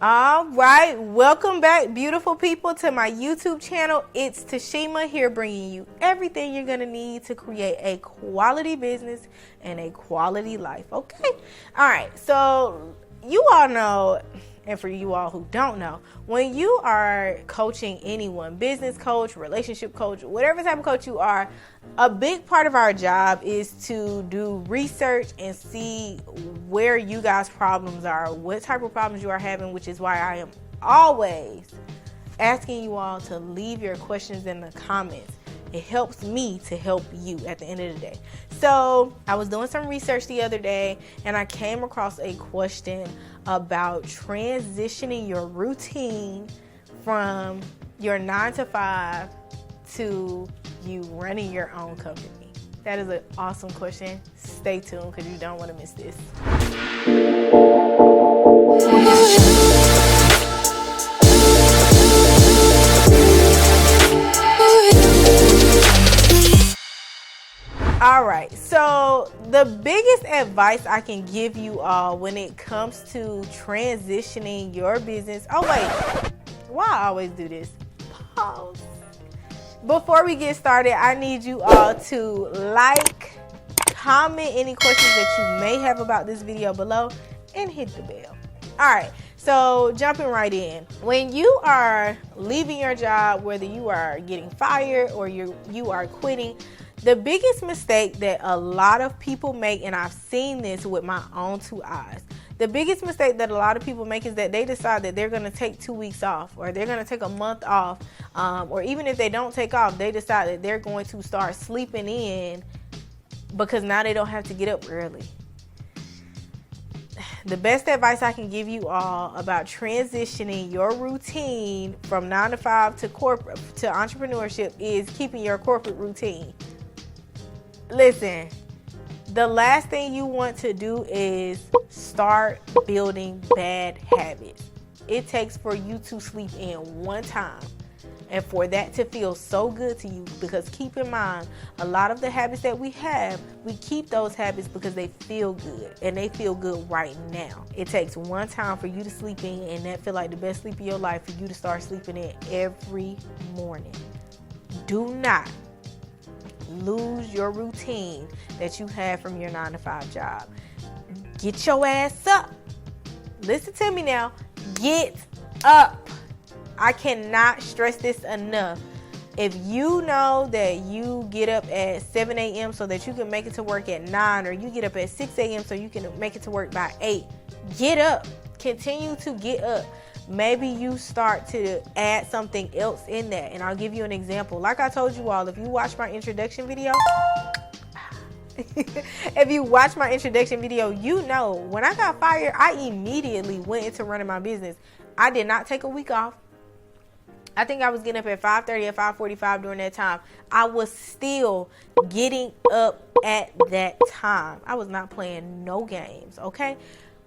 All right, welcome back, beautiful people, to my YouTube channel. It's Tashima here, bringing you everything you're gonna need to create a quality business and a quality life. Okay, all right. So you all know, and for you all who don't know, when you are coaching anyone, business coach, relationship coach, whatever type of coach you are, a big part of our job is to do research and see where you guys' problems are, what type of problems you are having, which is why I am always asking you all to leave your questions in the comments. It helps me to help you at the end of the day. So I was doing some research the other day and I came across a question about transitioning your routine from your 9 to 5 to you running your own company. That is an awesome question. Stay tuned because you don't want to miss this. All right, so the biggest advice I can give you all when it comes to transitioning your business. Oh wait, why I always do this? Pause. Before we get started, I need you all to like, comment any questions that you may have about this video below, and hit the bell. All right, so jumping right in. When you are leaving your job, whether you are getting fired or you are quitting, the biggest mistake that a lot of people make, and I've seen this with my own two eyes, the biggest mistake that a lot of people make is that they decide that they're going to take 2 weeks off, or they're going to take a month off, or even if they don't take off, they decide that they're going to start sleeping in because now they don't have to get up early. The best advice I can give you all about transitioning your routine from 9 to 5 to corporate to entrepreneurship is keeping your corporate routine. Listen, the last thing you want to do is start building bad habits. It takes for you to sleep in one time and for that to feel so good to you, because keep in mind, a lot of the habits that we have, we keep those habits because they feel good, and they feel good right now. It takes one time for you to sleep in, and that feel like the best sleep of your life, for you to start sleeping in every morning. Do not lose your routine that you have from your 9 to 5 job. Get your ass up. Listen to me now. Get up. I cannot stress this enough. If you know that you get up at 7 a.m. so that you can make it to work at 9, or you get up at 6 a.m. so you can make it to work by 8, get up. Continue to get up. Maybe you start to add something else in that. And I'll give you an example. Like I told you all, if you watch my introduction video, you know when I got fired, I immediately went into running my business. I did not take a week off. I think I was getting up at 5:30 or 5:45 during that time. I was still getting up at that time. I was not playing no games, okay?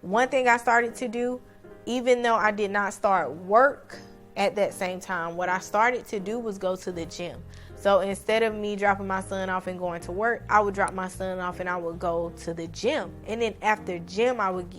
One thing I started to do, even though I did not start work at that same time, what I started to do was go to the gym. So instead of me dropping my son off and going to work, I would drop my son off and I would go to the gym. And then after gym, I would,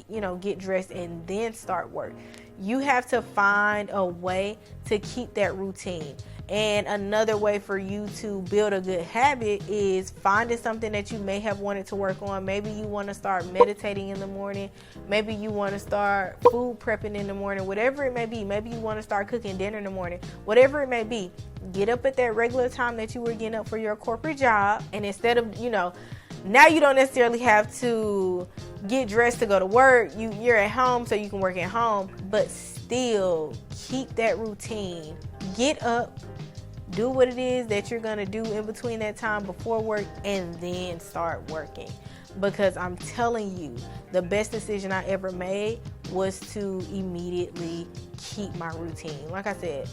get dressed and then start work. You have to find a way to keep that routine. And another way for you to build a good habit is finding something that you may have wanted to work on. Maybe you want to start meditating in the morning. Maybe you want to start food prepping in the morning, whatever it may be. Maybe you want to start cooking dinner in the morning, whatever it may be. Get up at that regular time that you were getting up for your corporate job. And instead of, now you don't necessarily have to get dressed to go to work. You're at home so you can work at home, but still keep that routine. Get up. Do what it is that you're going to do in between that time before work, and then start working. Because I'm telling you, the best decision I ever made was to immediately keep my routine. Like I said,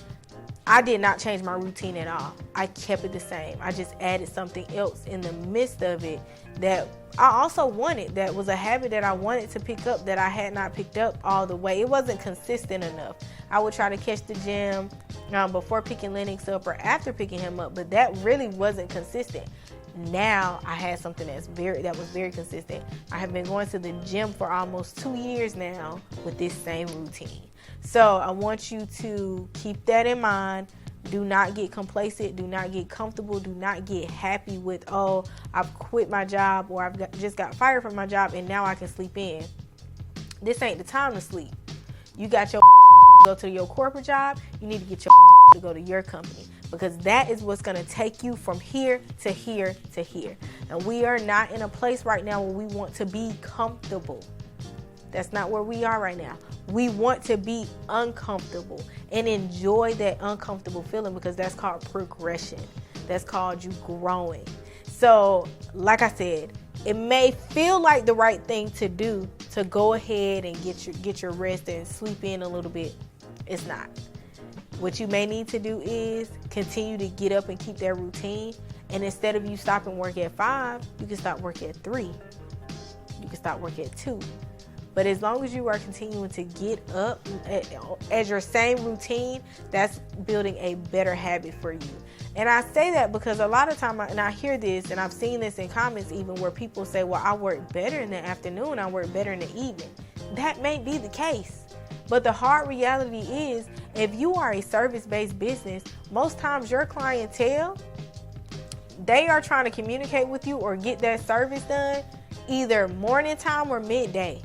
I did not change my routine at all. I kept it the same. I just added something else in the midst of it that I also wanted. That was a habit that I wanted to pick up that I had not picked up all the way. It wasn't consistent enough. I would try to catch the gym before picking Lennox up or after picking him up, but that really wasn't consistent. Now I had something that was very consistent. I have been going to the gym for almost 2 years now with this same routine. So I want you to keep that in mind. Do not get complacent. Do not get comfortable. Do not get happy with, oh, I've quit my job, or just got fired from my job and now I can sleep in. This ain't the time to sleep. You got your go to your corporate job. You need to get your to go to your company, because that is what's going to take you from here to here to here. And we are not in a place right now where we want to be comfortable. That's not where we are right now. We want to be uncomfortable and enjoy that uncomfortable feeling, because that's called progression. That's called you growing. So, like I said, it may feel like the right thing to do to go ahead and get your rest and sleep in a little bit. It's not. What you may need to do is continue to get up and keep that routine. And instead of you stopping work at 5, you can stop work at 3. You can stop work at 2. But as long as you are continuing to get up as your same routine, that's building a better habit for you. And I say that because a lot of time, and I hear this, and I've seen this in comments even, where people say, well, I work better in the afternoon, I work better in the evening. That may be the case. But the hard reality is, if you are a service-based business, most times your clientele, they are trying to communicate with you or get that service done either morning time or midday.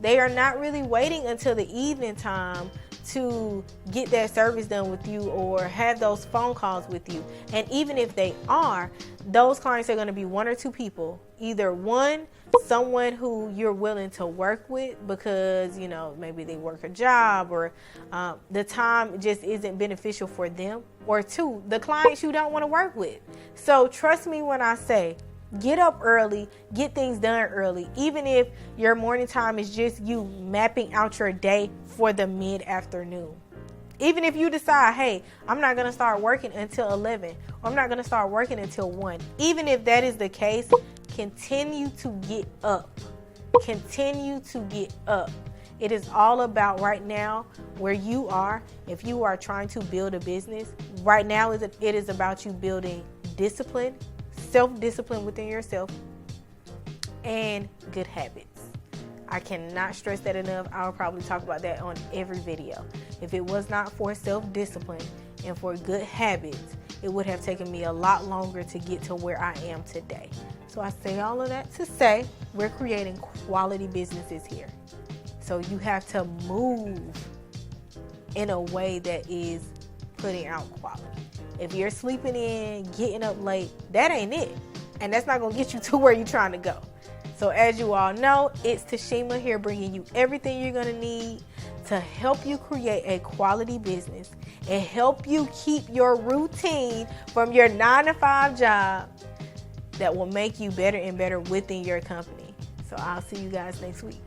They are not really waiting until the evening time to get that service done with you or have those phone calls with you. And even if they are, those clients are going to be 1 or 2 people. Either one, someone who you're willing to work with because, maybe they work a job, or the time just isn't beneficial for them. Or 2, the clients you don't want to work with. So trust me when I say, get up early, get things done early, even if your morning time is just you mapping out your day for the mid-afternoon. Even if you decide, hey, I'm not going to start working until 11, or I'm not going to start working until 1. Even if that is the case, continue to get up. Continue to get up. It is all about right now where you are. If you are trying to build a business, right now it is about you building discipline, self-discipline within yourself, and good habits. I cannot stress that enough. I'll probably talk about that on every video. If it was not for self-discipline and for good habits, it would have taken me a lot longer to get to where I am today. So I say all of that to say we're creating quality businesses here. So you have to move in a way that is putting out quality. If you're sleeping in, getting up late, that ain't it. And that's not going to get you to where you're trying to go. So as you all know, it's Tashima here, bringing you everything you're going to need to help you create a quality business and help you keep your routine from your 9-to-5 job that will make you better and better within your company. So I'll see you guys next week.